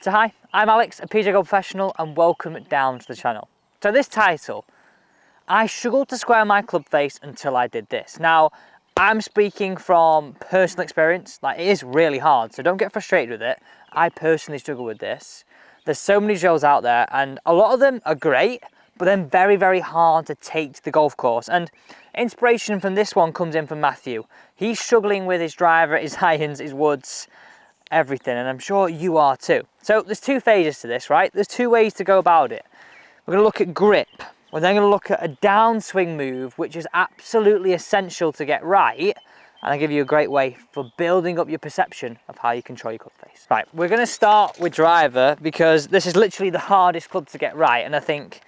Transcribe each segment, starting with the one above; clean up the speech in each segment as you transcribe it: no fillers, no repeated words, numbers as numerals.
So hi, I'm Alex, a PJ Golf professional, and welcome down to the channel. So this title, I struggled to square my club face until I did this. Now, I'm speaking from personal experience, like it is really hard, so don't get frustrated with it. I personally struggle with this. There's so many drills out there and a lot of them are great, but then very, very hard to take to the golf course. And inspiration from this one comes in from Matthew. He's struggling with his driver, his irons, his woods, everything, and I'm sure you are too. So there's two phases to this, right? There's two ways to go about it. We're going to look at grip. We're then going to look at a downswing move, which is absolutely essential to get right, and I'll give you a great way for building up your perception of how you control your club face. Right, we're going to start with driver because this is literally the hardest club to get right, and I think,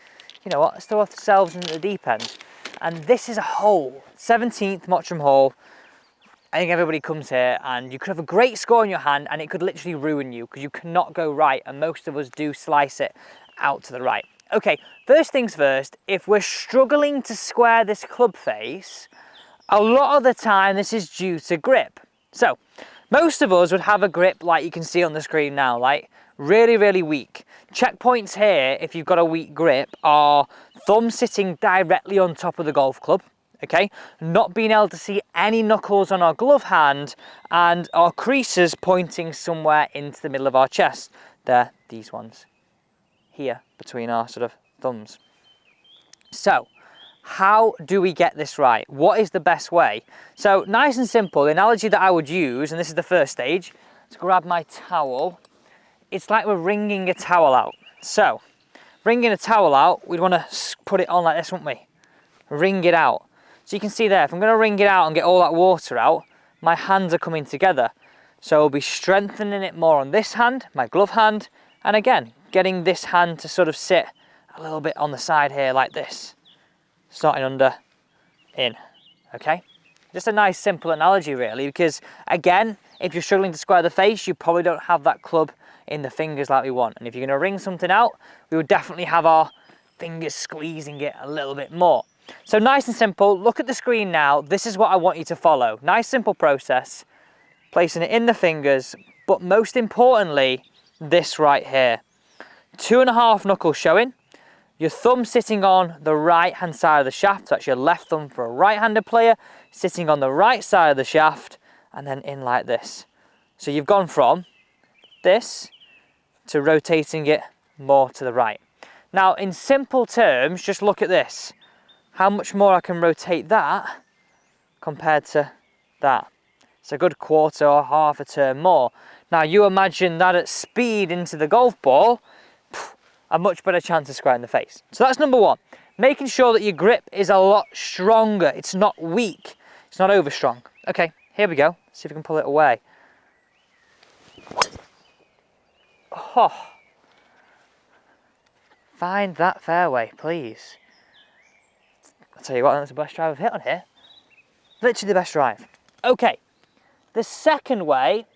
you know what, let's throw ourselves into the deep end. And this is a hole, 17th Mottram hole. I think everybody comes here and you could have a great score in your hand and it could literally ruin you because you cannot go right, and most of us do slice it out to the right. Okay, first things first, if we're struggling to square this club face, a lot of the time this is due to grip. So, most of us would have a grip like you can see on the screen now, like really, really weak. Checkpoints here, if you've got a weak grip, are thumb sitting directly on top of the golf club. Okay, not being able to see any knuckles on our glove hand, and our creases pointing somewhere into the middle of our chest. They're these ones here between our sort of thumbs. So how do we get this right? What is the best way? So nice and simple, the analogy that I would use, and this is the first stage, to grab my towel. It's like we're wringing a towel out. So wringing a towel out, we'd want to put it on like this, wouldn't we? Wring it out. So you can see there, if I'm going to wring it out and get all that water out, my hands are coming together. So I'll be strengthening it more on this hand, my glove hand, and again, getting this hand to sort of sit a little bit on the side here like this. Starting under, in, okay? Just a nice simple analogy really, because again, if you're struggling to square the face, you probably don't have that club in the fingers like we want. And if you're going to wring something out, we would definitely have our fingers squeezing it a little bit more. So nice and simple, look at the screen now, this is what I want you to follow. Nice simple process, placing it in the fingers, but most importantly, this right here. 2.5 knuckles showing, your thumb sitting on the right hand side of the shaft, so that's your left thumb for a right-handed player, sitting on the right side of the shaft, and then in like this. So you've gone from this to rotating it more to the right. Now in simple terms, just look at this. How much more I can rotate that compared to that. It's a good quarter or half a turn more. Now you imagine that at speed into the golf ball, a much better chance of squaring the face. So that's number one. Making sure that your grip is a lot stronger. It's not weak. It's not over strong. Okay, here we go. See if we can pull it away. Oh. Find that fairway, please. I'll tell you what, that's the best drive I've hit on here. Literally the best drive. Okay, the second way,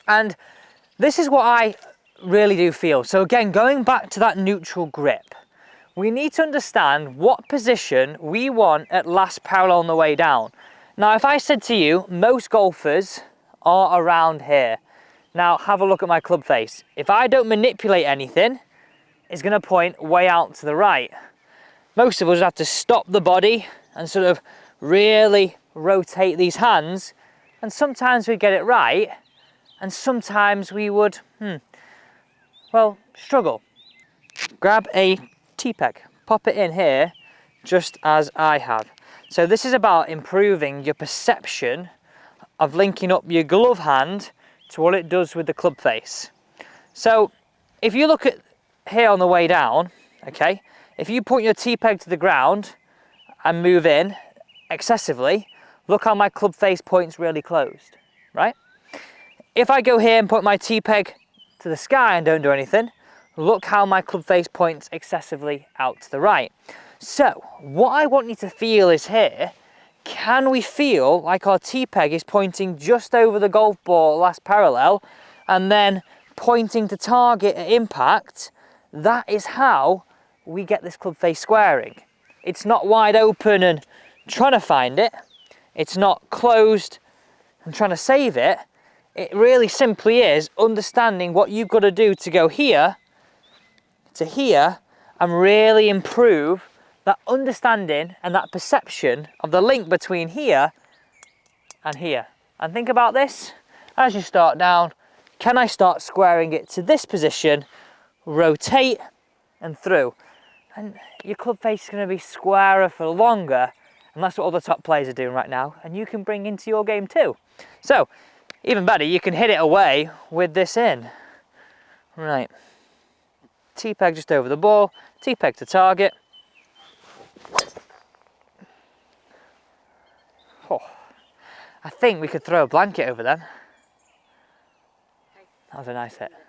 and this is what I really do feel. So again, going back to that neutral grip, we need to understand what position we want at last parallel on the way down. Now, if I said to you, most golfers are around here. Now, have a look at my club face. If I don't manipulate anything, it's going to point way out to the right. Most of us have to stop the body and sort of really rotate these hands, and sometimes we get it right and sometimes we would, well, struggle. Grab a T-peg, pop it in here just as I have. So this is about improving your perception of linking up your glove hand to what it does with the club face. So if you look at here on the way down, okay, if you point your T-peg to the ground and move in excessively, look how my club face points really closed, right? If I go here and put my T-peg to the sky and don't do anything, look how my club face points excessively out to the right. So what I want you to feel is here, can we feel like our T-peg is pointing just over the golf ball last parallel and then pointing to target at impact? That is how we get this club face squaring. It's not wide open and trying to find it. It's not closed and trying to save it. it really simply is understanding what you've got to do to go here to here and really improve that understanding and that perception of the link between here and here. And think about this as you start down. Can I start squaring it to this position, rotate and through? And your club face is going to be squarer for longer, and that's what all the top players are doing right now, and you can bring into your game too. So even better, you can hit it away with this in. Right, T-peg just over the ball, T-peg to target. Oh, I think we could throw a blanket over them. That was a nice hit.